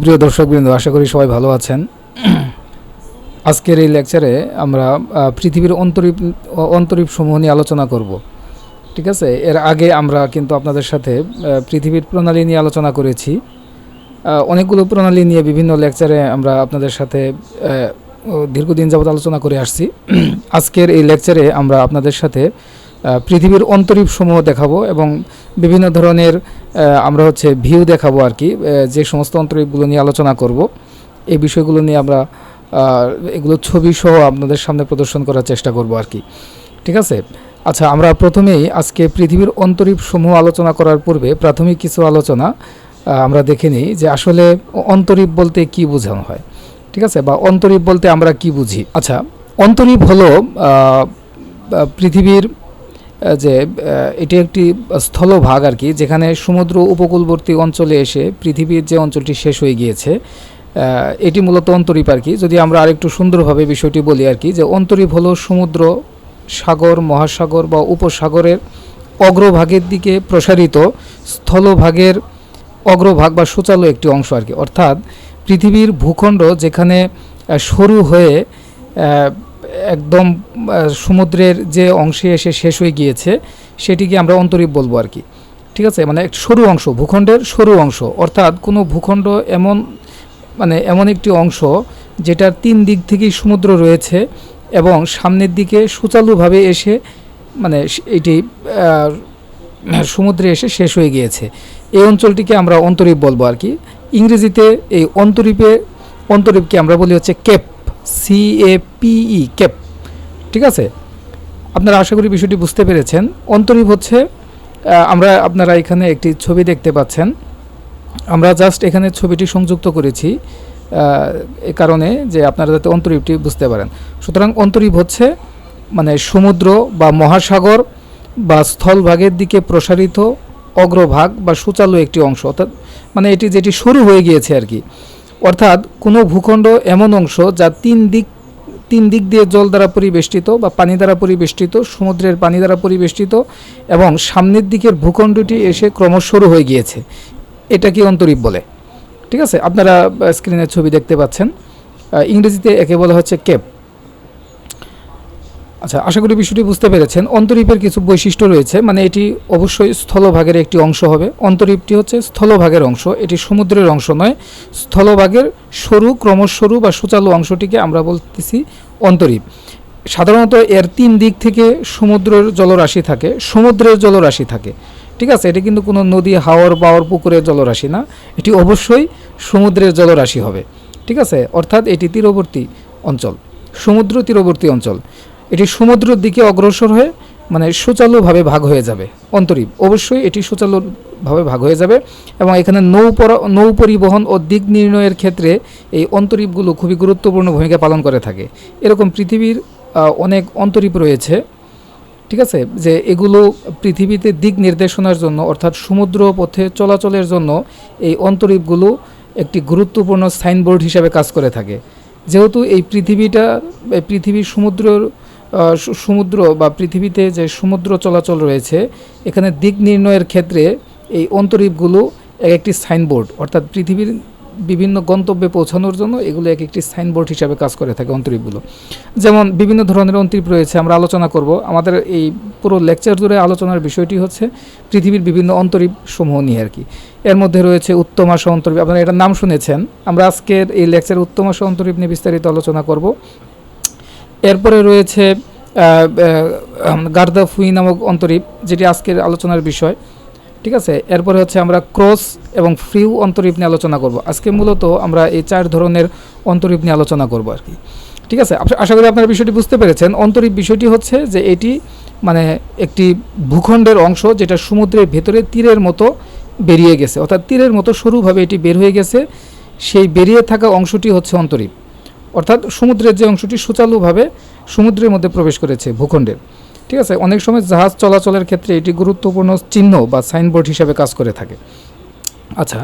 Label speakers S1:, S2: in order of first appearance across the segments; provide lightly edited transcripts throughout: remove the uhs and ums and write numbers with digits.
S1: প্রিয় দর্শকবৃন্দ, আশা করি সবাই ভালো আছেন। আজকের এই লেকচারে আমরা পৃথিবীর অন্তরীপ সমূহ নিয়ে আলোচনা করব। ঠিক আছে, এর আগে আমরা কিন্তু আপনাদের সাথে পৃথিবীর প্রণালী নিয়ে আলোচনা করেছি। অনেকগুলো প্রণালী নিয়ে বিভিন্ন লেকচারে আমরা আপনাদের সাথে দীর্ঘদিন যাবত আলোচনা করে আসছি। আজকের এই লেকচারে আমরা আপনাদের সাথে পৃথিবীর অন্তরীপ সমূহ দেখাবো এবং বিভিন্ন ধরনের আমরা ভিউ দেখাবো আর কি, যে সমস্ত অন্তরীপগুলো নিয়ে আলোচনা করব এই বিষয়গুলো নিয়ে আমরা এগুলো ছবি সহ আপনাদের সামনে প্রদর্শন করার চেষ্টা করব আর কি। ঠিক আছে, আচ্ছা, আমরা প্রথমেই আজকে পৃথিবীর অন্তরীপ সমূহ আলোচনা করার পূর্বে প্রাথমিক কিছু আলোচনা আমরা দেখে নিই যে আসলে অন্তরীপ বলতে কি বোঝানো হয়। ঠিক আছে, বা অন্তরীপ বলতে আমরা কি বুঝি। আচ্ছা, অন্তরীপ হলো পৃথিবীর যে এটি একটি স্থলভাগ আর কি, যেখানে সমুদ্র উপকূলবর্তী অঞ্চলে এসে পৃথিবীর যে অঞ্চলটি শেষ হয়ে গিয়েছে এটি মূলত অন্তরীপ আর কি। যদি আমরা আরেকটু সুন্দরভাবে বিষয়টি বলি আর কি, যে অন্তরীপ হলো সমুদ্র, সাগর, মহাসাগর বা উপসাগরের অগ্রভাগের দিকে প্রসারিত স্থলভাগের অগ্রভাগ বা সূচালো একটি অংশ আর কি। অর্থাৎ পৃথিবীর ভূখণ্ড যেখানে সরু হয়ে একদম সমুদ্রের যে অংশে এসে শেষ হয়ে গিয়েছে সেটিকে আমরা অন্তরীপ বলবো আর কি। ঠিক আছে, মানে সরু অংশ, ভূখণ্ডের সরু অংশ, অর্থাৎ কোনো ভূখণ্ড এমন একটি অংশ যেটার তিন দিক থেকেই সমুদ্র রয়েছে এবং সামনের দিকে সুচালুভাবে এসে এটি সমুদ্রে এসে শেষ হয়ে গিয়েছে, এই অঞ্চলটিকে আমরা অন্তরীপ বলবো আর কি। ইংরেজিতে এই অন্তরীপকে আমরা বলি কেপ, CAPE, কেপ। ঠিক আছে, আপনারা আশা করি বিষয়টি বুঝতে পেরেছেন। অন্তরীপ হচ্ছে আপনারা এখানে একটি ছবি দেখতে পাচ্ছেন, আমরা জাস্ট এখানে ছবিটি সংযুক্ত করেছি এ কারণে যে আপনারা যাতে অন্তরীপটি বুঝতে পারেন। সুতরাং অন্তরীপ হচ্ছে সমুদ্র বা মহাসাগর বা স্থলভাগের দিকে প্রসারিত অগ্রভাগ বা সুচালু একটি অংশ, অর্থাৎ এটি যেটি শুরু হয়ে গিয়েছে আর কি। অর্থাৎ কোনো ভূখণ্ড এমন অংশ যা তিন দিক দিয়ে জল দ্বারা পরিবেষ্টিত বা পানি দ্বারা পরিবেষ্টিত, সমুদ্রের পানি দ্বারা পরিবেষ্টিত এবং সামনের দিকের ভূখণ্ডটি এসে ক্রমশ শুরু হয়ে গিয়েছে, এটাকে অন্তরীপ বলে। ঠিক আছে, আপনারা স্ক্রিনের ছবি দেখতে পাচ্ছেন, ইংরেজিতে একে বলা হচ্ছে কেপ। আচ্ছা, আশা করি বিষয়টি বুঝতে পেরেছেন। অন্তরীপের কিছু বৈশিষ্ট্য রয়েছে, এটি অবশ্যই স্থলভাগের একটি অংশ হবে। অন্তরীপটি হচ্ছে স্থলভাগের অংশ, এটি সমুদ্রের অংশ নয়। স্থলভাগের সরু, ক্রমশ সরু বা সুচালু অংশটিকে আমরা বলতেছি অন্তরীপ। সাধারণত এর তিন দিক থেকে সমুদ্রের জলরাশি থাকে। ঠিক আছে, এটি কিন্তু কোনো নদী, হাওর, বাওর, পুকুরের জলরাশি না, এটি অবশ্যই সমুদ্রের জলরাশি হবে। ঠিক আছে, অর্থাৎ এটি তীরবর্তী অঞ্চল, সমুদ্র তীরবর্তী অঞ্চল। এটি সমুদ্রের দিকে অগ্রসর হয়ে সুচালুভাবে ভাগ হয়ে যাবে। অন্তরীপ অবশ্যই এটি সুচালুভাবে ভাগ হয়ে যাবে এবং এখানে নৌ পরিবহন ও দিক নির্ণয়ের ক্ষেত্রে এই অন্তরীপগুলো খুবই গুরুত্বপূর্ণ ভূমিকা পালন করে থাকে। এরকম পৃথিবীর অনেক অন্তরীপ রয়েছে। ঠিক আছে, যে এগুলো পৃথিবীতে দিক নির্দেশনার জন্য, অর্থাৎ সমুদ্র পথে চলাচলের জন্য এই অন্তরীপগুলো একটি গুরুত্বপূর্ণ সাইনবোর্ড হিসাবে কাজ করে থাকে। যেহেতু এই পৃথিবীর সমুদ্র বা পৃথিবীতে যে সমুদ্র চলাচল রয়েছে, এখানে দিক নির্ণয়ের ক্ষেত্রে এই অন্তরীপগুলো একটি সাইনবোর্ড, অর্থাৎ পৃথিবীর বিভিন্ন গন্তব্যে পৌঁছানোর জন্য এগুলো একটি সাইনবোর্ড হিসাবে কাজ করে থাকে অন্তরীপগুলো। যেমন বিভিন্ন ধরনের অন্তরীপ রয়েছে, আমরা আলোচনা করব। আমাদের এই পুরো লেকচার জুড়ে আলোচনার বিষয়টি হচ্ছে পৃথিবীর বিভিন্ন অন্তরীপ সমূহ নিয়ে আর কি। এর মধ্যে রয়েছে উত্তমাশা অন্তরীপ, আপনারা এটার নাম শুনেছেন। আমরা আজকের এই লেকচারে উত্তমাশা অন্তরীপ নিয়ে বিস্তারিত আলোচনা করব। এরপরে রয়েছে গার্দা ফুই নামক অন্তরীপ, যেটি আজকের আলোচনার বিষয়। ঠিক আছে, এরপরে আমরা ক্রস এবং ফ্রিউ অন্তরীপ নিয়ে আলোচনা করব। আজকে মূলত আমরা এই 4 ধরনের অন্তরীপ নিয়ে আলোচনা করব আর কি। ঠিক আছে, আশা করি আপনারা বিষয়টি বুঝতে পেরেছেন। অন্তরীপ বিষয়টি হচ্ছে যে এটি একটি ভূখণ্ডের অংশ যেটা সমুদ্রের ভেতরে তীরের মতো বেরিয়ে গেছে, অর্থাৎ তীরের মতো সরুভাবে এটি বের হয়ে গেছে, সেই বেরিয়ে থাকা অংশটি হচ্ছে অন্তরীপ। অর্থাৎ সমুদ্রের যে অংশটি সুচালুভাবে সমুদ্রের মধ্যে প্রবেশ করেছে ভূখণ্ডের। ঠিক আছে, অনেক সময় জাহাজ চলাচলের ক্ষেত্রে এটি গুরুত্বপূর্ণ চিহ্ন বা সাইনবোর্ড হিসাবে কাজ করে থাকে। আচ্ছা,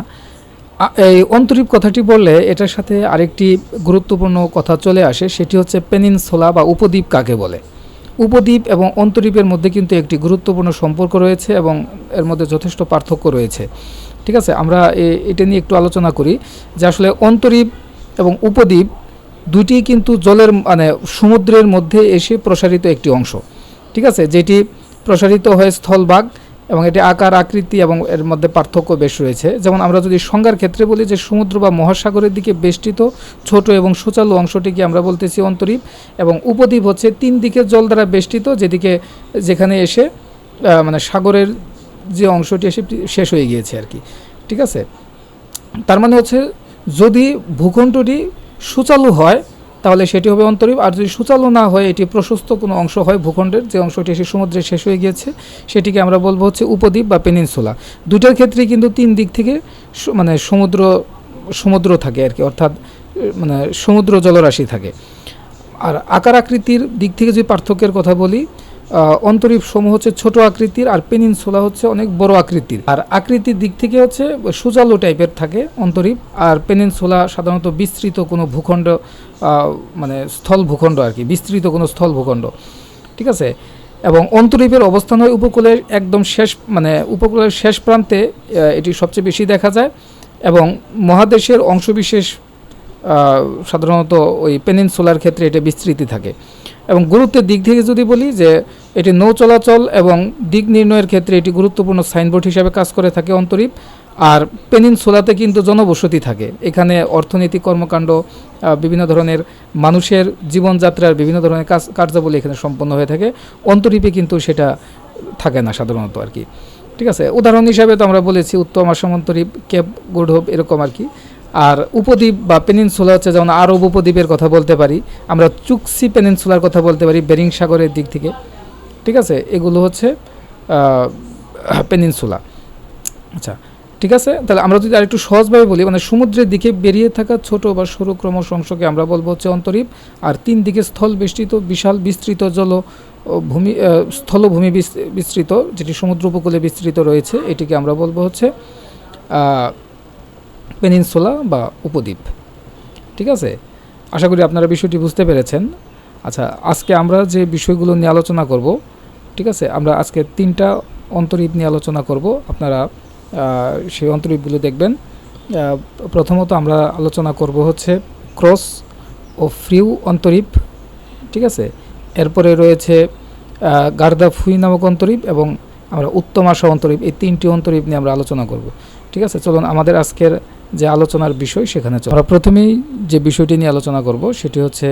S1: এই অন্তরীপ কথাটি বললে এটার সাথে আরেকটি গুরুত্বপূর্ণ কথা চলে আসে, সেটি হচ্ছে পেনিনসুলা বা উপদ্বীপ কাকে বলে। উপদ্বীপ এবং অন্তরীপের মধ্যে কিন্তু একটি গুরুত্বপূর্ণ সম্পর্ক রয়েছে এবং এর মধ্যে যথেষ্ট পার্থক্য রয়েছে। ঠিক আছে, আমরা এটা নিয়ে একটু আলোচনা করি যে আসলে অন্তরীপ এবং উপদ্বীপ দুটি কিন্তু জলের মানে সমুদ্রের মধ্যে এসে প্রসারিত একটি অংশ, ঠিক আছে, যেটি প্রসারিত হয় স্থলভাগ, এবং এটি আকার আকৃতি এবং এর মধ্যে পার্থক্য বেশ রয়েছে। যেমন আমরা যদি সংজ্ঞার ক্ষেত্রে বলি যে সমুদ্র বা মহাসাগরের দিকে বেষ্টিত ছোট এবং সুচালু অংশটিকে আমরা বলতেছি অন্তরীপ, এবং উপদ্বীপ হচ্ছে তিন দিকে জল দ্বারা বেষ্টিত, যেখানে এসে মানে সাগরের যে অংশটি এসে শেষ হয়ে গিয়েছে আর কি, ঠিক আছে। তার মানে হচ্ছে যদি ভূখণ্ডটি সুচালু হয় তাহলে সেটি হবে অন্তরীপ, আর যদি সুচালু না হয়, এটি প্রশস্ত কোনো অংশ হয় ভূখণ্ডের, যে অংশটি এসে সমুদ্রে শেষ হয়ে গিয়েছে, সেটিকে আমরা বলবো হচ্ছে উপদ্বীপ বা পেনিনসুলা। দুইটার ক্ষেত্রেই কিন্তু তিন দিক থেকে মানে সমুদ্র থাকে আর কি, অর্থাৎ মানে সমুদ্র জলরাশি থাকে। আর আকার আকৃতির দিক থেকে যদি পার্থক্যের কথা বলি, অন্তরীপ সমূহ হচ্ছে ছোট আকৃতির, আর পেনিনসুলা হচ্ছে অনেক বড় আকৃতির। আর আকৃতির দিক থেকে হচ্ছে সুচালু টাইপের থাকে অন্তরীপ, আর পেনিনসুলা সাধারণত বিস্তৃত কোনো ভূখণ্ড, মানে স্থল ভূখণ্ড আর কি, বিস্তৃত কোনো স্থল ভূখণ্ড, ঠিক আছে। এবং অন্তরীপের অবস্থান হয় উপকূলের একদম শেষ, মানে উপকূলের শেষ প্রান্তে এটি সবচেয়ে বেশি দেখা যায়, এবং মহাদেশের অংশবিশেষ সাধারণত ওই পেনিনসুলার ক্ষেত্রে এটা বিস্তৃতি থাকে। এবং গুরুত্বের দিক থেকে যদি বলি যে এটি নৌ চলাচল এবং দিক নির্ণয়ের ক্ষেত্রে এটি গুরুত্বপূর্ণ সাইনবোর্ড হিসাবে কাজ করে থাকে অন্তরীপ। আর পেনিনসুলাতে কিন্তু জনবসতি থাকে, এখানে অর্থনৈতিক কর্মকাণ্ড, বিভিন্ন ধরনের মানুষের জীবনযাত্রার বিভিন্ন ধরনের কার্যাবলী এখানে সম্পন্ন হয়ে থাকে। অন্তরীপে কিন্তু সেটা থাকে না সাধারণত আর কি, ঠিক আছে। উদাহরণ হিসাবে তো আমরা বলেছি উত্তম আসাম অন্তরীপ, কেপ গুড হোপ, এরকম আর কি। আর উপদ্বীপ বা পেনিনসুলা হচ্ছে যেমন আরব উপদ্বীপের কথা বলতে পারি, আমরা চুক্সি পেনিনসুলার কথা বলতে পারি বেরিং সাগরের দিক থেকে, ঠিক আছে। এগুলো হচ্ছে পেনিনসুলা। আচ্ছা, ঠিক আছে। তাহলে আমরা যদি আরেকটু সহজভাবে বলি, মানে সমুদ্রের দিকে বেরিয়ে থাকা ছোট বা সরু ক্রমশ অংশকে আমরা বলবো হচ্ছে অন্তরীপ, আর তিন দিকে স্থল বেষ্টিত বিশাল বিস্তৃত ভূমি স্থলভূমি বিস্তৃত, যেটি সমুদ্র উপকূলে বিস্তৃত রয়েছে, এটিকে আমরা বলবো হচ্ছে পেনিনসুলা বা উপদ্বীপ, ঠিক আছে। আশা করি আপনারা বিষয়টি বুঝতে পেরেছেন। আচ্ছা, আজকে আমরা যে বিষয়গুলো নিয়ে আলোচনা করব, ঠিক আছে, আমরা আজকে তিনটা অন্তরীপ নিয়ে আলোচনা করব, আপনারা সেই অন্তরীপগুলো দেখবেন। প্রথমত আমরা আলোচনা করব হচ্ছে ক্রস ও ফ্রিউ অন্তরীপ, ঠিক আছে। এরপরে রয়েছে গার্দা ফুই নামক অন্তরীপ, এবং আমরা উত্তম আশা অন্তরীপ, এই তিনটি অন্তরীপ নিয়ে আমরা আলোচনা করব, ঠিক আছে। চলুন আমাদের আজকের যে আলোচনার বিষয় সেখানে আমরা প্রথমেই যে বিষয়টি নিয়ে আলোচনা করব সেটি হচ্ছে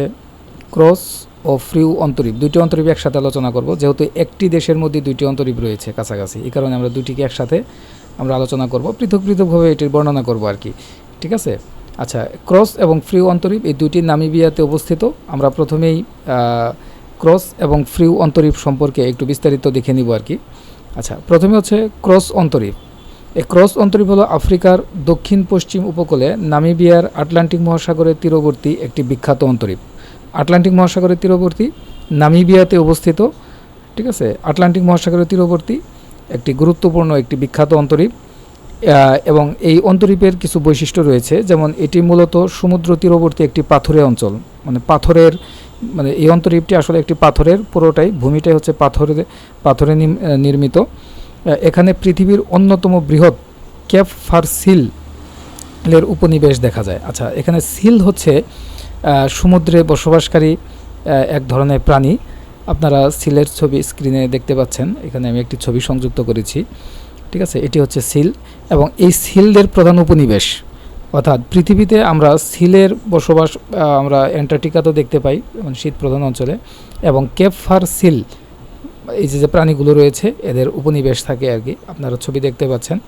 S1: ক্রস ও ফ্রিউ অন্তরীপ। দুইটি অন্তরীপ একসাথে আলোচনা করব, যেহেতু একটি দেশের মধ্যে দুইটি অন্তরীপ রয়েছে কাছাকাছি, এই কারণে আমরা দুইটিকে একসাথে আমরা আলোচনা করব, পৃথক পৃথকভাবে এটির বর্ণনা করব আর কি, ঠিক আছে। আচ্ছা, ক্রস এবং ফ্রিউ অন্তরীপ এই দুইটি নামিবিয়াতে অবস্থিত। আমরা প্রথমেই ক্রস এবং ফ্রিউ অন্তরীপ সম্পর্কে একটু বিস্তারিত দেখে নিব আর কি। আচ্ছা, প্রথমে হচ্ছে ক্রস অন্তরীপ। এই ক্রস অন্তরীপ হলো আফ্রিকার দক্ষিণ পশ্চিম উপকূলে নামিবিয়ার আটলান্টিক মহাসাগরের তীরবর্তী একটি বিখ্যাত অন্তরীপ। আটলান্টিক মহাসাগরের তীরবর্তী নামিবিয়াতে অবস্থিত, ঠিক আছে, আটলান্টিক মহাসাগরের তীরবর্তী একটি গুরুত্বপূর্ণ একটি বিখ্যাত অন্তরীপ। এবং এই অন্তরীপের কিছু বৈশিষ্ট্য রয়েছে, যেমন এটি মূলত সমুদ্র তীরবর্তী একটি পাথুরে অঞ্চল, মানে এই অন্তরীপটি আসলে একটি পাথরের, পুরোটাই ভূমিটাই হচ্ছে পাথরে নির্মিত। এখানে পৃথিবীর অন্যতম বৃহৎ ক্যাপ ফার সিলের উপনিবেশ দেখা যায়। আচ্ছা, এখানে সিল হচ্ছে সমুদ্রে বসবাসকারী এক ধরনের প্রাণী। আপনারা সিলের ছবি স্ক্রিনে দেখতে পাচ্ছেন, এখানে আমি একটি ছবি সংযুক্ত করেছি, ঠিক আছে। এটি হচ্ছে সিল, এবং এই সিলদের প্রধান উপনিবেশ, অর্থাৎ পৃথিবীতে আমরা সিলের বসবাস আমরা অ্যান্টার্কটিকাতেও দেখতে পাই, মানে শীত প্রধান অঞ্চলে, এবং কেপ ফার সিল এই যে প্রাণীগুলো রয়েছে এদের উপনিবেশ থাকে আর কি, আপনারা ছবি দেখতে পাচ্ছেন।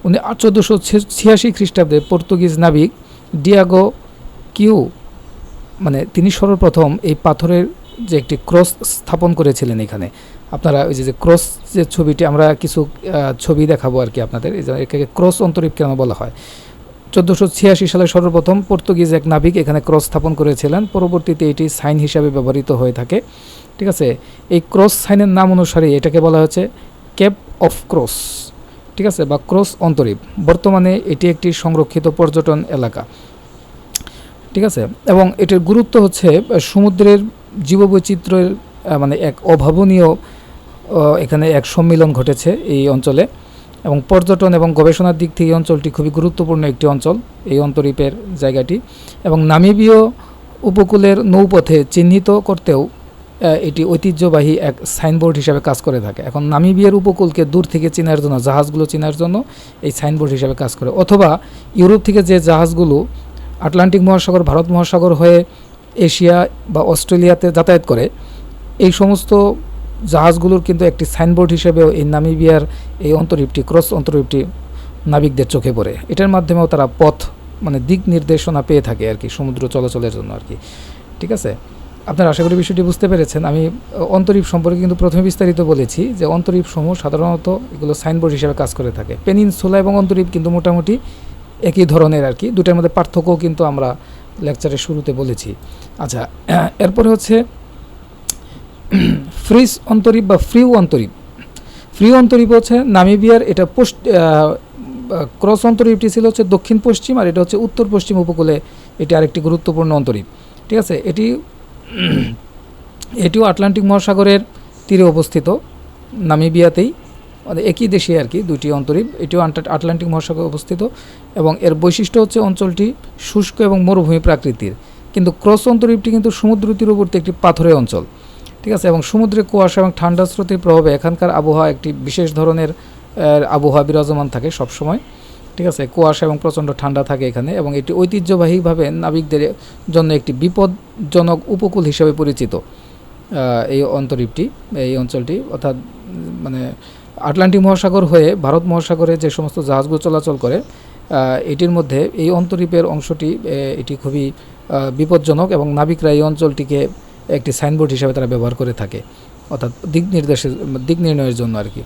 S1: 1486 খ্রিস্টাব্দে পর্তুগিজ নাবিক ডিয়াগো কিউ, মানে তিনি সর্বপ্রথম এই পাথরের যে একটি ক্রস স্থাপন করেছিলেন এখানে। আপনারা ওই যে ক্রস যে ছবিটি, আমরা কিছু ছবি দেখাবো আর কি আপনাদের, এই যে একে ক্রস অন্তরীপ কেন বলা হয়। 1486 সালে সর্বপ্রথম পর্তুগিজ এক নাবিক এখানে ক্রস স্থাপন করেছিলেন, পরবর্তীতে এটি সাইন হিসাবে ব্যবহৃত হয়ে থাকে, ঠিক আছে। এই ক্রস সাইনের নাম অনুসারে এটাকে বলা হচ্ছে কেপ অফ ক্রস, ঠিক আছে, বা ক্রস অন্তরীপ। বর্তমানে এটি একটি সংরক্ষিত পর্যটন এলাকা, ঠিক আছে। এবং এটির গুরুত্ব হচ্ছে সমুদ্রের জীববৈচিত্র্যের মানে এক অভাবনীয় এখানে এক সম্মিলন ঘটেছে এই অঞ্চলে। এবং পর্যটন এবং গবেষণার দিক থেকে এই অঞ্চলটি খুবই গুরুত্বপূর্ণ একটি অঞ্চল, এই অন্তরীপের জায়গাটি। এবং নামিবীয় উপকূলের নৌপথে চিহ্নিত করতেও এটি ঐতিহ্যবাহী এক সাইনবোর্ড হিসাবে কাজ করে থাকে। এখন নামিবিয়ার উপকূলকে দূর থেকে চেনার জন্য, জাহাজগুলো চেনার জন্য এই সাইনবোর্ড হিসাবে কাজ করে। অথবা ইউরোপ থেকে যে জাহাজগুলো আটলান্টিক মহাসাগর, ভারত মহাসাগর হয়ে এশিয়া বা অস্ট্রেলিয়াতে যাতায়াত করে, এই সমস্ত জাহাজগুলোর কিন্তু একটি সাইনবোর্ড হিসেবেও এই নামিবিয়ার এই অন্তরীপটি, ক্রস অন্তরীপটি নাবিকদের চোখে পড়ে। এটার মাধ্যমেও তারা পথ মানে দিক নির্দেশনা পেয়ে থাকে আর কি, সমুদ্র চলাচলের জন্য আর কি। ঠিক আছে, আপনারা আশা করি বিষয়টি বুঝতে পেরেছেন। আমি অন্তরীপ সম্পর্কে কিন্তু প্রথমে বিস্তারিত বলেছি যে অন্তরীপ সমূহ সাধারণত এগুলো সাইনবোর্ড হিসেবে কাজ করে থাকে। পেনিনসুলা এবং অন্তরীপ কিন্তু মোটামুটি একই ধরনের আর কি, দুটার মধ্যে পার্থক্যও কিন্তু আমরা লেকচারের শুরুতে বলেছি। আচ্ছা, এরপরে হচ্ছে ফ্রিজ অন্তরীপ বা ফ্রিউ অন্তরীপ। ফ্রিউ অন্তরীপ হচ্ছে নামিবিয়ার, এটা ক্রস অন্তরীপটি ছিল হচ্ছে দক্ষিণ পশ্চিম, আর এটা হচ্ছে উত্তর পশ্চিম উপকূলে এটি আরেকটি গুরুত্বপূর্ণ অন্তরীপ। ঠিক আছে, এটিও আটলান্টিক মহাসাগরের তীরে অবস্থিত, নামিবিয়াতেই, একই দেশে আর কি দুইটি অন্তরীপ। এটিও আটলান্টিক মহাসাগরে অবস্থিত এবং এর বৈশিষ্ট্য হচ্ছে অঞ্চলটি শুষ্ক এবং মরুভূমি প্রাকৃতির। কিন্তু ক্রস অন্তরীপটি কিন্তু সমুদ্র তীরবর্তী একটি পাথুরে অঞ্চল। ঠিক আছে, এবং সমুদ্রে কুয়াশা এবং ঠান্ডা স্রোতের প্রভাবে এখানকার আবহাওয়া একটি বিশেষ ধরনের আবহাওয়া বিরাজমান থাকে সবসময়। ঠিক আছে, কুয়াশা এবং প্রচণ্ড ঠান্ডা থাকে এখানে, এবং এটি ঐতিহ্যবাহীভাবে নাবিকদের জন্য একটি বিপজ্জনক উপকূল হিসেবে পরিচিত। এই অন্তরীপটি, এই অঞ্চলটি, অর্থাৎ মানে আটলান্টিক মহাসাগর হয়ে ভারত মহাসাগরে যে সমস্ত জাহাজগুলো চলাচল করে, এটির মধ্যে এই অন্তরীপের অংশটি এটি খুবই বিপজ্জনক, এবং নাবিকরা এই অঞ্চলটিকে একটি সাইনবোর্ড হিসাবে তারা ব্যবহার করে থাকে, অর্থাৎ দিক নির্ণয়ের জন্য আর কি।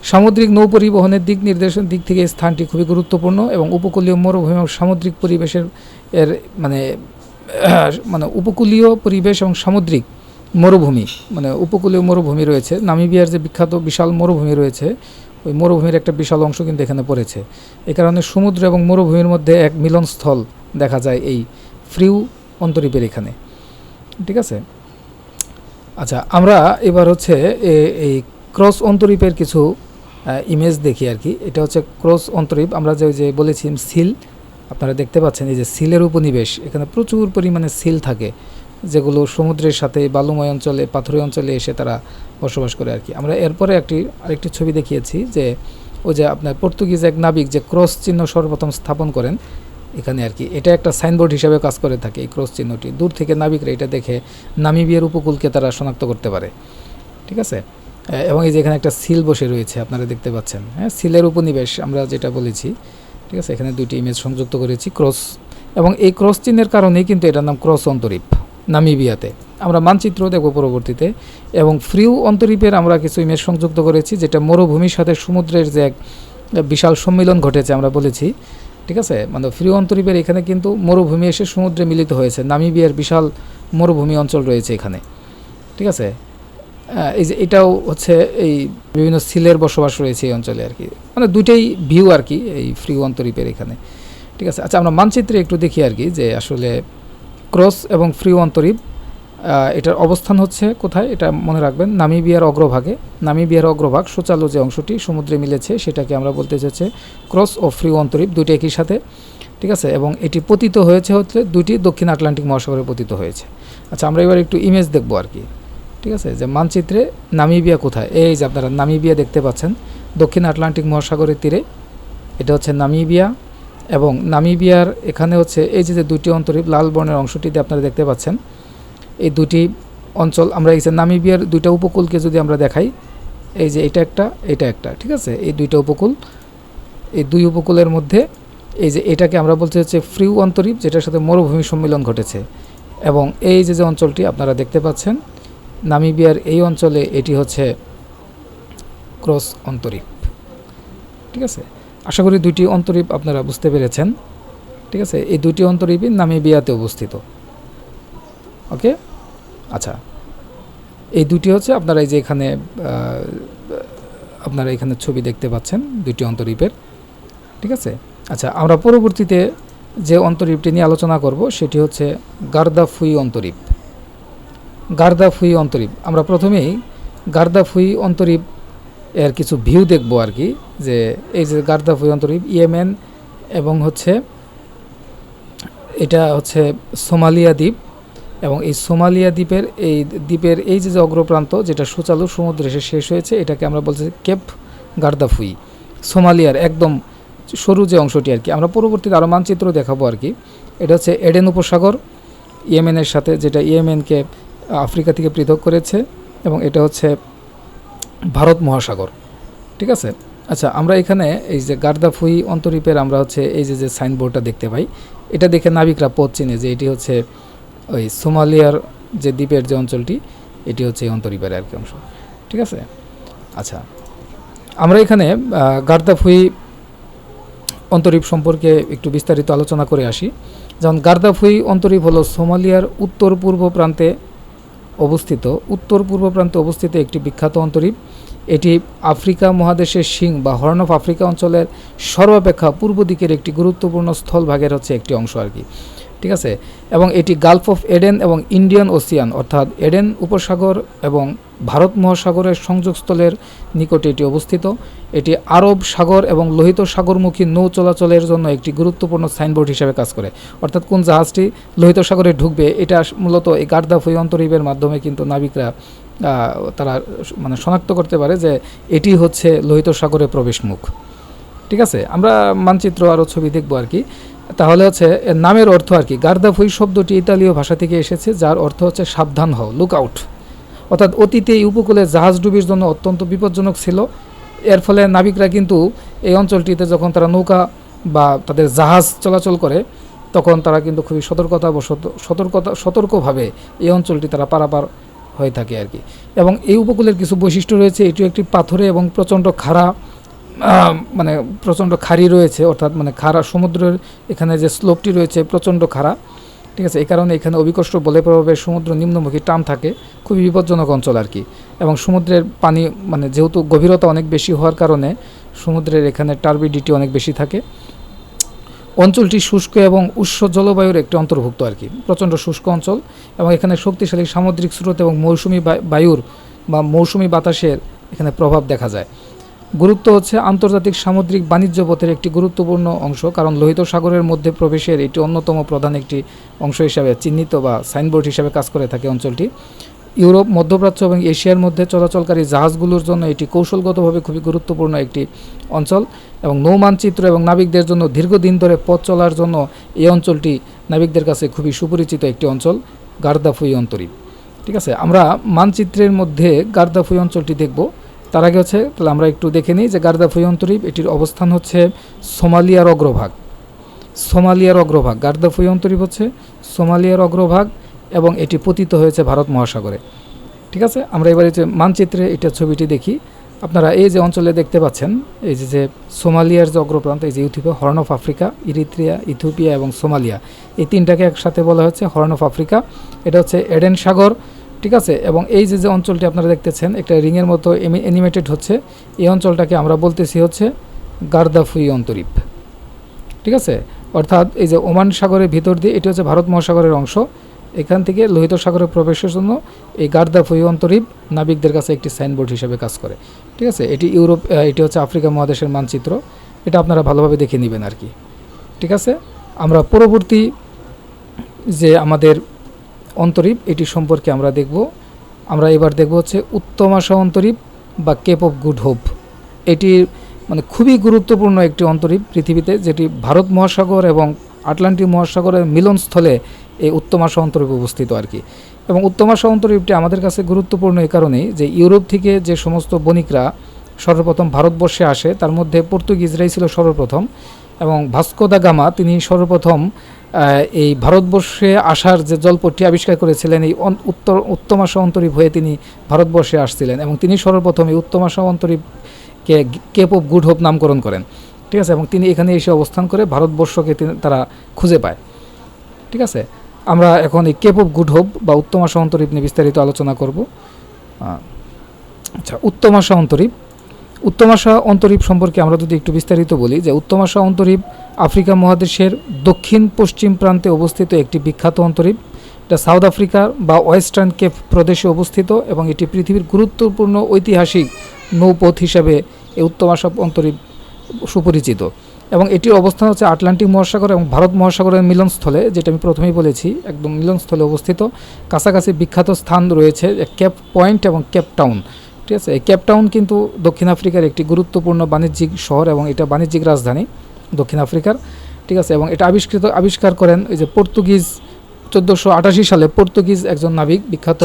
S1: সামুদ্রিক নৌ পরিবহনের দিক থেকে স্থানটি খুবই গুরুত্বপূর্ণ, এবং উপকূলীয় মরুভূমি এবং সামুদ্রিক পরিবেশের মানে উপকূলীয় পরিবেশ এবং সামুদ্রিক মরুভূমি, মানে উপকূলীয় মরুভূমি রয়েছে। নামিবিয়ার যে বিখ্যাত বিশাল মরুভূমি রয়েছে, ওই মরুভূমির একটা বিশাল অংশ কিন্তু এখানে পড়েছে। এই কারণে সমুদ্র এবং মরুভূমির মধ্যে এক মিলনস্থল দেখা যায় এই ফ্রিউ অন্তরীপের এখানে। ঠিক আছে, আচ্ছা, আমরা এবার হচ্ছে এই ক্রস অন্তরীপের কিছু ইমেজ দেখি আর কি। এটা হচ্ছে ক্রস অন্তরীপ। আমরা যে বলেছি সিল, আপনারা দেখতে পাচ্ছেন এই যে সিলের উপনিবেশ, এখানে প্রচুর পরিমাণে সিল থাকে, যেগুলো সমুদ্রের সাথে বালুময় অঞ্চলে, পাথুরে অঞ্চলে এসে তারা বসবাস করে আর কি। আমরা এরপরে আরেকটি ছবি দেখিয়েছি যে ওই যে আপনার পর্তুগিজ এক নাবিক যে ক্রস চিহ্ন সর্বপ্রথম স্থাপন করেন এখানে আর কি, এটা একটা সাইনবোর্ড হিসাবে কাজ করে থাকে এই ক্রস চিহ্নটি। দূর থেকে নাবিকরা এটা দেখে নামিবিয়ার উপকূলকে তারা শনাক্ত করতে পারে। ঠিক আছে, এবং এই যে এখানে একটা সিল বসে রয়েছে, আপনারা দেখতে পাচ্ছেন। হ্যাঁ, সিলের উপনিবেশ আমরা যেটা বলেছি। ঠিক আছে, এখানে দুইটি ইমেজ সংযুক্ত করেছি ক্রস, এবং এই ক্রস চিহ্নের কারণেই কিন্তু এটার নাম ক্রস অন্তরীপ নামিবিয়াতে। আমরা মানচিত্র দেখব পরবর্তীতে। এবং ফ্রিউ অন্তরীপের আমরা কিছু ইমেজ সংযুক্ত করেছি, যেটা মরুভূমির সাথে সমুদ্রের যে এক বিশাল সম্মিলন ঘটেছে আমরা বলেছি। ঠিক আছে, মানে ফ্রিউ অন্তরীপের এখানে কিন্তু মরুভূমি এসে সমুদ্রে মিলিত হয়েছে, নামিবিয়ার বিশাল মরুভূমি অঞ্চল রয়েছে এখানে। ঠিক আছে, এই যে এটাও হচ্ছে এই বিভিন্ন সিলের বসবাস রয়েছে এই অঞ্চলে আর কি, মানে দুইটাই ভিউ আর কি এই ফ্রিউ অন্তরীপের এখানে। ঠিক আছে, আচ্ছা, আমরা মানচিত্রে একটু দেখি আর কি যে আসলে ক্রস এবং ফ্রিউ অন্তরীপ এটার অবস্থান হচ্ছে কোথায়, এটা মনে রাখবেন। নামিবিয়ার অগ্রভাগে, নামিবিয়ার অগ্রভাগ সুচালো যে অংশটি সমুদ্রে মিলেছে সেটাকে আমরা বলতে চাইছি ক্রস ও ফ্রিউ অন্তরীপ, দুইটি একই সাথে। ঠিক আছে, এবং এটি পতিত হয়েছে দুইটি দক্ষিণ আটলান্টিক মহাসাগরে পতিত হয়েছে। আচ্ছা, আমরা এবার একটু ইমেজ দেখবো আর কি। ঠিক আছে, যে মানচিত্রে নামিবিয়া কোথায়, এই যে আপনারা নামিবিয়া দেখতে পাচ্ছেন দক্ষিণ আটলান্টিক মহাসাগরের তীরে, এটা হচ্ছে নামিবিয়া। এবং নামিবিয়ার এখানে হচ্ছে এই যে দুইটি অন্তরীপ লাল বর্ণের অংশটিতে আপনারা দেখতে পাচ্ছেন, এই দুটি অঞ্চল। আমরা এই যে নামিবিয়ার দুইটা উপকূলকে যদি আমরা দেখাই, এই যে এটা একটা, ঠিক আছে, এই দুইটা উপকূল, এই দুই উপকূলের মধ্যে এই যে এটাকে আমরা বলতে হচ্ছে ফ্রিউ অন্তরীপ, যেটার সাথে মরুভূমি সম্মিলন ঘটেছে। এবং এই যে অঞ্চলটি আপনারা দেখতে পাচ্ছেন নামিবিয়ার এই অঞ্চলে, এটি হচ্ছে ক্রস অন্তরীপ। ঠিক আছে, আশা করি দুইটি অন্তরীপ আপনারা বুঝতে পেরেছেন। ঠিক আছে, এই দুইটি অন্তরীপই নামিবিয়াতে অবস্থিত। ওকে, আচ্ছা, এই দুটি হচ্ছে আপনারা এই যে এখানে আপনারা এখানে ছবি দেখতে পাচ্ছেন দুইটি অন্তরীপের। ঠিক আছে, আচ্ছা, আমরা পরবর্তীতে যে অন্তরীপটি নিয়ে আলোচনা করব সেটি হচ্ছে গার্দাফুই অন্তরীপ। গার্দাফুই অন্তরীপ, আমরা প্রথমেই গার্দাফুই অন্তরীপ এর কিছু ভিউ দেখবো আর কি, যে এই যে গার্দাফুই অন্তরীপ ইয়েমেন এবং হচ্ছে এটা হচ্ছে সোমালিয়া দ্বীপ, এবং এই সোমালিয়া দ্বীপের এই যে অগ্রপ্রান্ত যেটা সুচালু সমুদ্রে এসে শেষ হয়েছে, এটাকে আমরা বলছি কেপ গার্দাফুই। সোমালিয়ার একদম সরু যে অংশটি আর কি, আমরা পরবর্তীতে আরও মানচিত্র দেখাবো আর কি। এটা হচ্ছে এডেন উপসাগর ইয়েমেনের সাথে, যেটা ইয়েমেনকে আফ্রিকা থেকে পৃথক করেছে, এবং এটা হচ্ছে ভারত মহাসাগর। ঠিক আছে, আচ্ছা আমরা এখানে এই যে গার্দাফুই অন্তরীপের আমরা হচ্ছে এই যে সাইনবোর্ডটা দেখতে পাই, এটা দেখে নাবিকরা পথ চিনে যে এটি হচ্ছে ওই সোমালিয়ার যে দ্বীপের যে অঞ্চলটি, এটি হচ্ছে এই অন্তরীপের আর কি অংশ। ঠিক আছে, আচ্ছা আমরা এখানে গার্দাফুই অন্তরীপ সম্পর্কে একটু বিস্তারিত আলোচনা করে আসি। যেমন গার্দাফুই অন্তরীপ হলো সোমালিয়ার উত্তর পূর্ব প্রান্তে অবস্থিত একটি বিখ্যাত অন্তরীপ। এটি আফ্রিকা মহাদেশের সিং বা হর্ন অফ আফ্রিকা অঞ্চলের সর্বাপেক্ষা পূর্ব দিকের একটি গুরুত্বপূর্ণ স্থলভাগের হচ্ছে একটি অংশ আর কি। ঠিক আছে, এবং এটি গালফ অফ এডেন এবং ইন্ডিয়ান ওসিয়ান অর্থাৎ এডেন উপসাগর এবং ভারত মহাসাগরের সংযোগস্থলের নিকটে এটি অবস্থিত। এটি আরব সাগর এবং লোহিত সাগরমুখী নৌ চলাচলের জন্য একটি গুরুত্বপূর্ণ সাইনবোর্ড হিসেবে কাজ করে। অর্থাৎ কোন জাহাজটি লোহিত সাগরে ঢুকবে, এটা মূলত এই গার্দাফুই অন্তরীপের মাধ্যমে কিন্তু নাবিকরা তারা মানে শনাক্ত করতে পারে যে এটি হচ্ছে লোহিত সাগরের প্রবেশ মুখ। ঠিক আছে, আমরা মানচিত্র আরও ছবি দেখব আর কি। তাহলে হচ্ছে এর নামের অর্থ আর কি, গার্দাফুই শব্দটি ইতালীয় ভাষা থেকে এসেছে, যার অর্থ হচ্ছে সাবধান হও, লুক আউট। অর্থাৎ অতীতে এই উপকূলে জাহাজ ডুবির জন্য অত্যন্ত বিপজ্জনক ছিল। এর ফলে নাবিকরা কিন্তু এই অঞ্চলটিতে যখন তারা নৌকা বা তাদের জাহাজ চলাচল করে, তখন তারা কিন্তু খুবই সতর্কভাবে এই অঞ্চলটি তারা পারাপার হয়ে থাকে আর কি। এবং এই উপকূলের কিছু বৈশিষ্ট্য রয়েছে, এটিও একটি পাথরে এবং প্রচণ্ড খাড়ি রয়েছে, অর্থাৎ মানে খাড়া সমুদ্রের এখানে যে স্লোপটি রয়েছে প্রচণ্ড খাড়া। ঠিক আছে, এই কারণে এখানে অবিকষ্ট বলে প্রভাবে সমুদ্র নিম্নমুখী টান থাকে, খুবই বিপজ্জনক অঞ্চল আর কি। এবং সমুদ্রের পানি মানে যেহেতু গভীরতা অনেক বেশি হওয়ার কারণে সমুদ্রের এখানে টার্বিডিটি অনেক বেশি থাকে। অঞ্চলটি শুষ্ক এবং উষ্ণ জলবায়ুর একটি অন্তর্ভুক্ত আর কি, প্রচণ্ড শুষ্ক অঞ্চল, এবং এখানে শক্তিশালী সামুদ্রিক স্রোত এবং মৌসুমি বাতাসের এখানে প্রভাব দেখা যায়। গুরুত্ব হচ্ছে আন্তর্জাতিক সামুদ্রিক বাণিজ্য পথের একটি গুরুত্বপূর্ণ অংশ, কারণ লোহিত সাগরের মধ্যে প্রবেশের এটি অন্যতম প্রধান একটি অংশ হিসাবে চিহ্নিত বা সাইনবোর্ড হিসাবে কাজ করে থাকে অঞ্চলটি। ইউরোপ, মধ্যপ্রাচ্য এবং এশিয়ার মধ্যে চলাচলকারী জাহাজগুলোর জন্য এটি কৌশলগতভাবে খুবই গুরুত্বপূর্ণ একটি অঞ্চল, এবং নৌমানচিত্র এবং নাবিকদের জন্য দীর্ঘদিন ধরে পথ চলার জন্য এই অঞ্চলটি নাবিকদের কাছে খুবই সুপরিচিত একটি অঞ্চল, গার্দাফুই অন্তরীপ। ঠিক আছে, আমরা মানচিত্রের মধ্যে গার্দাফুই অঞ্চলটি দেখব। তার আগে হচ্ছে তাহলে আমরা একটু দেখে নিই যে গার্দাফুই অন্তরীপ এটির অবস্থান হচ্ছে সোমালিয়ার অগ্রভাগ। গার্দাফুই অন্তরীপ হচ্ছে সোমালিয়ার অগ্রভাগ এবং এটি পতিত হয়েছে ভারত মহাসাগরে। ঠিক আছে, আমরা এবারে যে মানচিত্রে এটা ছবিটি দেখি। আপনারা এই যে অঞ্চলে দেখতে পাচ্ছেন, এই যে সোমালিয়ার যে অগ্রপ্রান্ত, এই যে Ethiopia, horn of Africa, Eritrea, Ethiopia এবং সোমালিয়া, এই তিনটাকে একসাথে বলা হচ্ছে হর্ন অফ আফ্রিকা। এটা হচ্ছে এডেন সাগর। ঠিক আছে, এবং এই যে অঞ্চলটি আপনারা দেখতেছেন একটা রিংয়ের মতো অ্যানিমেটেড হচ্ছে, এই অঞ্চলটাকে আমরা বলতেছি হচ্ছে গার্দাফুই অন্তরীপ। ঠিক আছে, অর্থাৎ এই যে ওমান সাগরের ভিতর দিয়ে এটি হচ্ছে ভারত মহাসাগরের অংশ, এখান থেকে লোহিত সাগরে প্রবেশের জন্য এই গার্দাফুই অন্তরীপ নাবিকদের কাছে একটি সাইনবোর্ড হিসেবে কাজ করে। ঠিক আছে, এটি হচ্ছে আফ্রিকা মহাদেশের মানচিত্র, এটা আপনারা ভালোভাবে দেখে নেবেন আর কি। ঠিক আছে, আমরা পরবর্তী যে আমাদের অন্তরীপ এটি সম্পর্কে আমরা দেখব। আমরা এবার দেখব হচ্ছে উত্তমাশা অন্তরীপ বা কেপ অফ গুড হোপ। এটি মানে খুবই গুরুত্বপূর্ণ একটি অন্তরীপ পৃথিবীতে, যেটি ভারত মহাসাগর এবং আটলান্টিক মহাসাগরের মিলনস্থলে এই উত্তমাশা অন্তরীপ অবস্থিত আর কি। এবং উত্তমাশা অন্তরীপটি আমাদের কাছে গুরুত্বপূর্ণ এই কারণেই যে ইউরোপ থেকে যে সমস্ত বণিকরা সর্বপ্রথম ভারতবর্ষে আসে, তার মধ্যে পর্তুগিজরাই ছিল সর্বপ্রথম, এবং ভাস্কো দা গামা তিনি সর্বপ্রথম এই ভারতবর্ষে আসার যে জলপথটি আবিষ্কার করেছিলেন, এই উত্তমাশা অন্তরীপ হয়ে তিনি ভারতবর্ষে আসছিলেন, এবং তিনি সর্বপ্রথম এই উত্তমাশা অন্তরীপকে কেপ অফ গুড হোপ নামকরণ করেন। ঠিক আছে, এবং তিনি এখানে এসে অবস্থান করে ভারতবর্ষকে তারা খুঁজে পায়। ঠিক আছে, আমরা এখন এই কেপ অফ গুড হোপ বা উত্তমাশা অন্তরীপ নিয়ে বিস্তারিত আলোচনা করব। আচ্ছা, উত্তমাশা অন্তরীপ সম্পর্কে আমরা যদি একটু বিস্তারিত বলি, যে উত্তমাশা অন্তরীপ আফ্রিকা মহাদেশের দক্ষিণ পশ্চিম প্রান্তে অবস্থিত একটি বিখ্যাত অন্তরীপ। এটা সাউথ আফ্রিকার বা ওয়েস্টার্ন কেপ প্রদেশে অবস্থিত, এবং এটি পৃথিবীর গুরুত্বপূর্ণ ঐতিহাসিক নৌপথ হিসাবে এই উত্তর অন্তরীপ সুপরিচিত। এবং এটির অবস্থান হচ্ছে আটলান্টিক মহাসাগর এবং ভারত মহাসাগরের মিলনস্থলে, যেটা আমি প্রথমেই বলেছি, একদম মিলনস্থলে অবস্থিত। কাছাকাছি বিখ্যাত স্থান রয়েছে কেপ পয়েন্ট এবং কেপ টাউন। ঠিক আছে, এই কেপ টাউন কিন্তু দক্ষিণ আফ্রিকার একটি গুরুত্বপূর্ণ বাণিজ্যিক শহর এবং এটা বাণিজ্যিক রাজধানী দক্ষিণ আফ্রিকার। ঠিক আছে, এবং এটা আবিষ্কার করেন এই যে পর্তুগিজ 1488 সালে পর্তুগিজ একজন নাবিক বিখ্যাত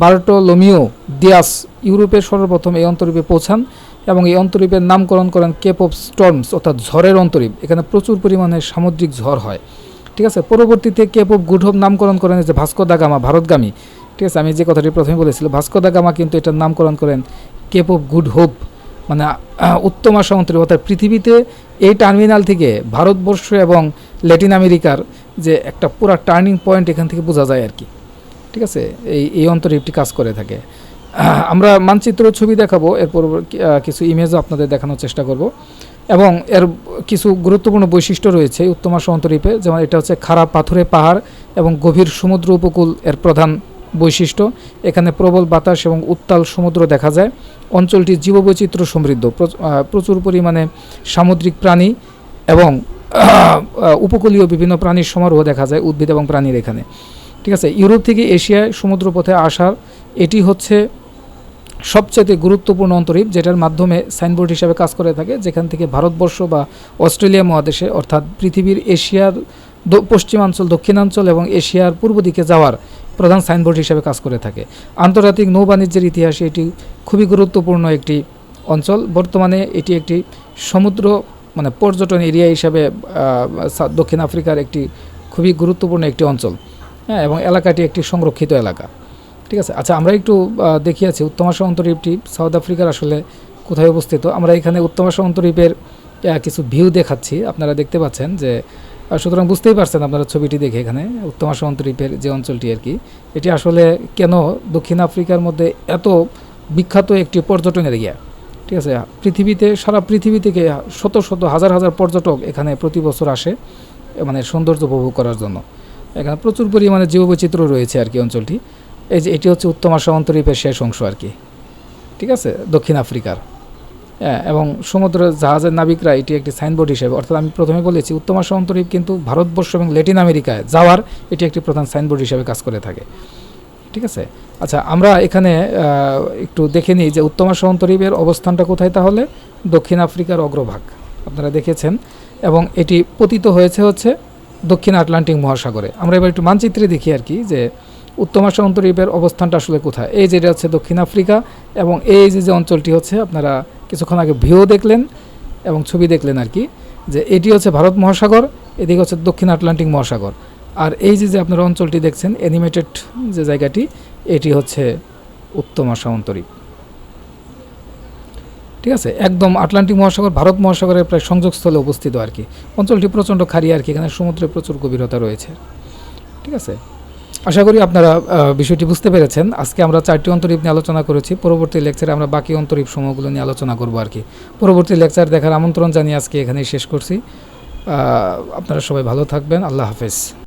S1: বার্টোলোমিও দিয়াস ইউরোপের সর্বপ্রথম এই অন্তরীপে পৌঁছান এবং এই অন্তরীপের নামকরণ করেন কেপ অফ স্টর্মস, অর্থাৎ ঝড়ের অন্তরীপ। এখানে প্রচুর পরিমাণে সামুদ্রিক ঝড় হয়। ঠিক আছে, পরবর্তীতে কেপ অফ গুড হোপ নামকরণ করেন যে ভাস্কো দা গামা, ভারতগামী। ঠিক আছে, আমি যে কথাটি প্রথমে বলেছিলাম, ভাস্কো দা গামা কিন্তু এটার নামকরণ করেন কেপ অফ গুড হোপ, মানে উত্তম আশা অন্তরীপ। অর্থাৎ পৃথিবীতে এই টার্মিনাল থেকে ভারতবর্ষ এবং ল্যাটিন আমেরিকার যে একটা পুরা টার্নিং পয়েন্ট এখান থেকে বোঝা যায় আর কি। ঠিক আছে, এই অন্তরীপটি কাজ করে থাকে। আমরা মানচিত্র ছবি দেখাবো, এরপর কিছু ইমেজও আপনাদের দেখানোর চেষ্টা করব। এবং এর কিছু গুরুত্বপূর্ণ বৈশিষ্ট্য রয়েছে উত্তম আশা অন্তরীপে, যেমন এটা হচ্ছে খাড়া পাথুরে পাহাড় এবং গভীর সমুদ্র উপকূল এর প্রধান বৈশিষ্ট্য। এখানে প্রবল বাতাস এবং উত্তাল সমুদ্র দেখা যায়। অঞ্চলটি জীববৈচিত্র্য সমৃদ্ধ, প্রচুর পরিমাণে সামুদ্রিক প্রাণী এবং উপকূলীয় বিভিন্ন প্রাণীর সমারোহ দেখা যায়, উদ্ভিদ এবং প্রাণীর এখানে। ঠিক আছে, ইউরোপ থেকে এশিয়ায় সমুদ্রপথে আসার এটি হচ্ছে সবচেয়ে গুরুত্বপূর্ণ অন্তরীপ, যেটার মাধ্যমে সাইনবোর্ড হিসাবে কাজ করে থাকে, যেখান থেকে ভারতবর্ষ বা অস্ট্রেলিয়া মহাদেশে অর্থাৎ পৃথিবীর এশিয়ার পশ্চিমাঞ্চল, দক্ষিণাঞ্চল এবং এশিয়ার পূর্ব দিকে যাওয়ার প্রধান সাইনবোর্ড হিসাবে কাজ করে থাকে। আন্তর্জাতিক নৌ বাণিজ্যের ইতিহাসে এটি খুবই গুরুত্বপূর্ণ একটি অঞ্চল। বর্তমানে এটি একটি সমুদ্র মানে পর্যটন এরিয়া হিসাবে দক্ষিণ আফ্রিকার একটি খুবই গুরুত্বপূর্ণ একটি অঞ্চল। হ্যাঁ, এবং এলাকাটি একটি সংরক্ষিত এলাকা। ঠিক আছে, আচ্ছা আমরা একটু দেখিয়েছি উত্তম আশা অন্তরীপটি সাউথ আফ্রিকার আসলে কোথায় অবস্থিত। আমরা এখানে উত্তম আশা অন্তরীপের কিছু ভিউ দেখাচ্ছি, আপনারা দেখতে পাচ্ছেন যে, সুতরাং বুঝতেই পারছেন আপনারা ছবিটি দেখে এখানে উত্তম আশা অন্তরীপের যে অঞ্চলটি আর কি, এটি আসলে কেন দক্ষিণ আফ্রিকার মধ্যে এত বিখ্যাত একটি পর্যটন এরিয়া। ঠিক আছে, সারা পৃথিবী থেকে শত শত হাজার হাজার পর্যটক এখানে প্রতি বছর আসে মানে সৌন্দর্য উপভোগ করার জন্য। এখানে প্রচুর পরিমাণে জীববৈচিত্র্য রয়েছে আর কি অঞ্চলটি। এই যে এটি হচ্ছে উত্তম আশা অন্তরীপের শেষ অংশ আর কি। ঠিক আছে, দক্ষিণ আফ্রিকার। হ্যাঁ, এবং সমুদ্র জাহাজের নাবিকরা এটি একটি সাইনবোর্ড হিসেবে, অর্থাৎ আমি প্রথমে বলেছি উত্তম আশা অন্তরীপ কিন্তু ভারতবর্ষ এবং ল্যাটিন আমেরিকায় যাওয়ার এটি একটি প্রধান সাইনবোর্ড হিসেবে কাজ করে থাকে। ঠিক আছে, আচ্ছা আমরা এখানে একটু দেখে নিই যে উত্তম আশা অন্তরীপের অবস্থানটা কোথায়। তাহলে দক্ষিণ আফ্রিকার অগ্রভাগ আপনারা দেখেছেন, এবং এটি পতিত হয়েছে হচ্ছে দক্ষিণ আটলান্টিক মহাসাগরে। আমরা এবার একটু মানচিত্রে দেখি আর কি যে উত্তম আশা অন্তরীপের অবস্থানটা আসলে কোথায়। এই যেটা হচ্ছে দক্ষিণ আফ্রিকা, এবং এই যে অঞ্চলটি হচ্ছে আপনারা কিছুক্ষণ আগে ভিউ দেখলেন এবং ছবি দেখলেন আর কি, যে এটি হচ্ছে ভারত মহাসাগর, এদিকে হচ্ছে দক্ষিণ আটলান্টিক মহাসাগর। আর এই যে আপনারা অঞ্চলটি দেখছেন অ্যানিমেটেড যে জায়গাটি, এটি হচ্ছে উত্তম আশা অন্তরীপ। ঠিক আছে, একদম আটলান্টিক মহাসাগর ভারত মহাসাগরের প্রায় সংযোগস্থলে অবস্থিত আর কি। অঞ্চলটি প্রচণ্ড খাড়ি আর কি, এখানে সমুদ্রে প্রচুর গভীরতা রয়েছে। ঠিক আছে, আশা করি আপনারা বিষয়টি বুঝতে পেরেছেন। আজকে আমরা 4টি অন্তরীপ নিয়ে আলোচনা করেছি। পরবর্তী লেকচারে আমরা বাকি অন্তরীপ সমূহগুলো নিয়ে আলোচনা করব আর কি। পরবর্তী লেকচার দেখার আমন্ত্রণ জানিয়ে আজকে এখানেই শেষ করছি। আপনারা সবাই ভালো থাকবেন। আল্লাহ হাফেজ।